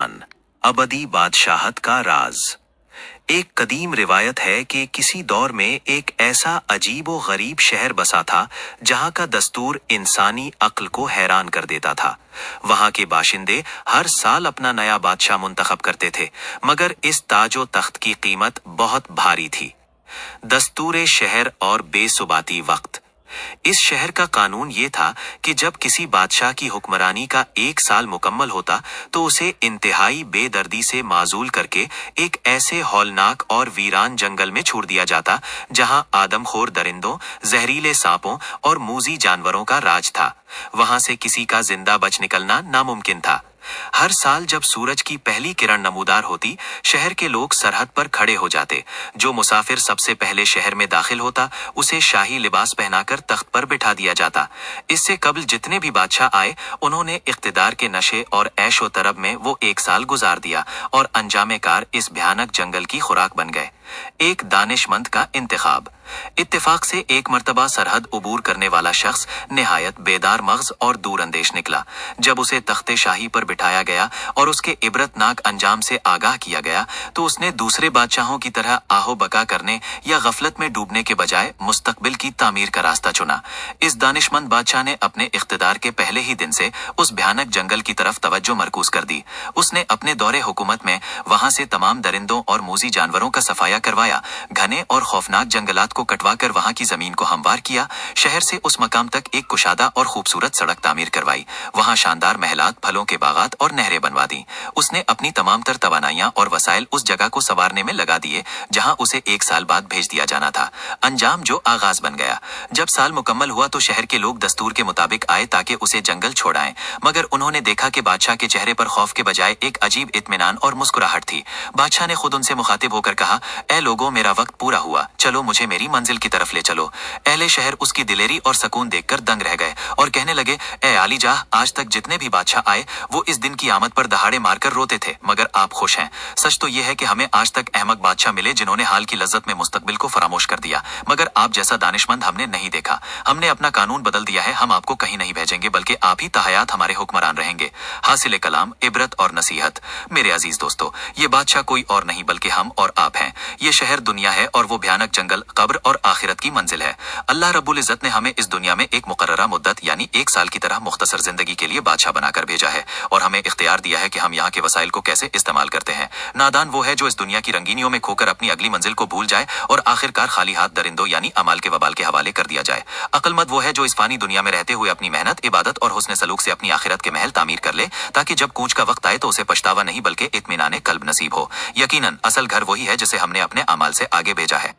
अबदी बादशाहत का राज। एक कदीम रिवायत है कि किसी दौर में एक ऐसा अजीब व गरीब शहर बसा था जहां का दस्तूर इंसानी अक्ल को हैरान कर देता था। वहां के बाशिंदे हर साल अपना नया बादशाह मुंतखब करते थे, मगर इस ताजो तख्त की कीमत बहुत भारी थी। दस्तूर शहर और बेसुबाती वक्त। इस शहर का कानून ये था कि जब किसी बादशाह की हुक्मरानी का 1 साल मुकम्मल होता तो उसे इंतहाई बेदर्दी से माजूल करके एक ऐसे हौलनाक और वीरान जंगल में छोड़ दिया जाता जहां आदमखोर दरिंदों, जहरीले सांपों और मूजी जानवरों का राज था। वहां से किसी का जिंदा बच निकलना नामुमकिन था। हर साल जब सूरज की पहली किरण नमूदार होती, शहर के लोग सरहद पर खड़े हो जाते। जो मुसाफिर सबसे पहले शहर में दाखिल होता, उसे शाही लिबास पहनाकर तख्त पर बिठा दिया जाता। इससे कबल जितने भी बादशाह आए, उन्होंने इख्तिदार के नशे और ऐशो तरब में वो 1 साल गुजार दिया और अंजामे कार इस भयानक जंगल की खुराक बन गए। एक दानिशमंद का इंतखाब। इत्तेफाक से एक मर्तबा सरहद उबूर करने वाला शख्स निहायत बेदार मग़ज़ और दूरअंदेश निकला। जब उसे तख्ते शाही पर बिठाया गया और उसके इबरतनाक अंजाम से आगाह किया गया, तो उसने दूसरे बादशाहों की तरह आहो बका करने या गफलत में डूबने के बजाय मुस्तकबिल की तामीर का रास्ता चुना। इस दानिशमंद बादशाह ने अपने इख्तिदार के पहले ही दिन से उस भयानक जंगल की तरफ तवज्जो मरकूज कर दी। उसने अपने दौरे हुकूमत में वहां से तमाम दरिंदों और मूजी जानवरों का सफाया करवाया, घने और खौफनाक जंगलात को कटवाकर वहां की जमीन को हमवार किया, शहर से उस मकाम तक एक कुशादा और खूबसूरत सड़क तामीर करवाई, वहां शानदार महलात, फलों के बागात और नहरें बनवा दी। उसने अपनी तमाम तर तवानाइयां और वसाइल उस जगह को संवारने में लगा दिए जहां उसे 1 साल बाद भेज दिया जाना था। अंजाम जो आगाज बन गया। जब साल मुकम्मल हुआ तो शहर के लोग दस्तूर के मुताबिक आए ताकि उसे जंगल छोड़ाएं, मगर उन्होंने देखा कि बादशाह के चेहरे पर खौफ के बजाय एक अजीब इत्मीनान और मुस्कुराहट थी। बादशाह ने खुद उनसे मुखातिब होकर कहा, ए लोगों, मेरा वक्त पूरा हुआ, चलो मुझे मेरी मंजिल की तरफ ले चलो। अहले शहर उसकी दिलेरी और सकून देखकर दंग रह गए और कहने लगे, ए आली जाह, आज तक जितने भी बादशाह आए वो इस दिन की आमद पर दहाड़े मारकर रोते थे, मगर आप खुश हैं। सच तो यह है कि हमें आज तक अहमक बादशाह मिले जिन्होंने हाल की लज्जत में मुस्तकबिल को फरामोश कर दिया, मगर आप जैसा दानिशमंद हमने नहीं देखा। हमने अपना कानून बदल दिया है, हम आपको कहीं नहीं भेजेंगे बल्कि आप ही तहयात हमारे हुक्मरान रहेंगे। हासिल कलाम, इबरत और नसीहत। मेरे अजीज दोस्तों, ये बादशाह कोई और नहीं बल्कि हम और आप हैं। ये शहर दुनिया है और वो भयानक जंगल कब्र और आखिरत की मंजिल है। अल्लाह रब्बुल इज्जत ने हमें इस दुनिया में एक मुकर्ररा मुद्दत यानी 1 साल की तरह मुख्तसर जिंदगी के लिए बादशाह बनाकर भेजा है और हमें इख्तियार दिया है कि हम यहाँ के वसाइल को कैसे इस्तेमाल करते हैं। नादान वो है जो इस दुनिया की रंगीनियों में खोकर अपनी अगली मंजिल को भूल जाए और आखिरकार खाली हाथ दरिंदों यानी अमाल के वबाल के हवाले कर दिया जाए। अक्लमंद वो है जो इस फानी दुनिया में रहते हुए अपनी मेहनत, इबादत और हुस्न सलूक से अपनी आखिरत के महल तामीर कर ले, ताकि जब कूच का वक्त आए तो उसे पछतावा नहीं बल्कि इत्मीनान कल्ब नसीब हो। यकीनन असल घर वही है जिसे हमने अपने अमाल से आगे भेजा है।